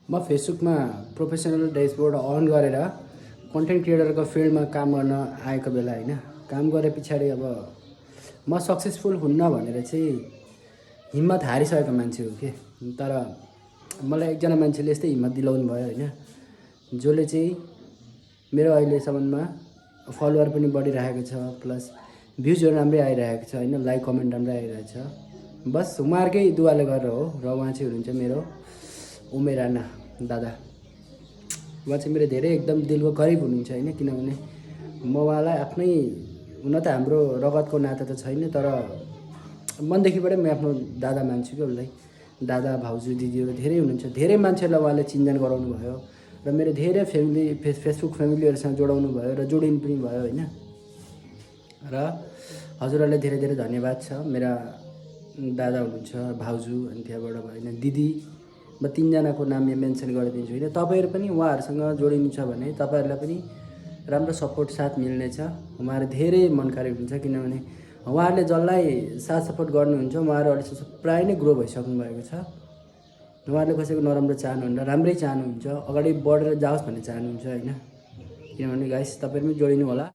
म फेसबुकमा professional dashboard on गरेर कन्टेन्ट क्रिएटरको फिल्डमा काम गर्न आएको बेला होइन, काम गरे पछाडि अब म सक्सेसफुल हुन्न भनेर चाहिँ हिम्मत हारिसकेको मान्छे हो कि। तर मलाई एकजना मान्छेले यस्तै हिम्मत दिलाउनु भयो होइन, जसले चाहिँ मेरो अहिलेसम्ममा फलोवर पनि बढिरहेको छ, प्लस भ्युजहरू राम्रै आइरहेको छ होइन, लाइक कमेन्ट राम्रै आइरहेको छ। बस उहाँहरूकै दुवाले गरेर हो। र उहाँ चाहिँ हुनुहुन्छ मेरो उमेर राणा दादा। उहाँ चाहिँ मेरो धेरै एकदम दिलको करिब हुनुहुन्छ होइन, किनभने म उहाँलाई आफ्नै, हुन त हाम्रो रगतको नाता त छैन, तर मनदेखिबाटै म आफ्नो दादा मान्छु क्या उसलाई। दादा भाउजू दिदीहरू धेरै हुनुहुन्छ, धेरै मान्छेहरूलाई उहाँले चिन्जान गराउनु भयो र मेरो धेरै फेसबुक फ्यामिलीहरूसँग जोडाउनु भयो र जोडिनु पनि भयो होइन। र हजुरहरूलाई धेरै धेरै धन्यवाद छ। मेरा दादा हुनुहुन्छ, भाउजू, अनि त्यहाँबाट होइन दिदी, म तिनजनाको नाम यहाँ मेन्सन गरिदिन्छु होइन। तपाईँहरू पनि उहाँहरूसँग जोडिनु छ भने तपाईँहरूलाई पनि राम्रो सपोर्ट साथ मिल्नेछ। उहाँहरू धेरै मनकारी हुनुहुन्छ, किनभने उहाँहरूले जसलाई साथ सपोर्ट गर्नुहुन्छ उहाँहरू अहिले प्राय नै ग्रो भइसक्नु भएको छ। उहाँहरूले कसैको नराम्रो चाहनुहुन्न, राम्रै चाहनुहुन्छ, अगाडि बढेर जाओस् भन्ने चाहनुहुन्छ होइन। किनभने गाइस तपाईँहरू पनि जोडिनु होला।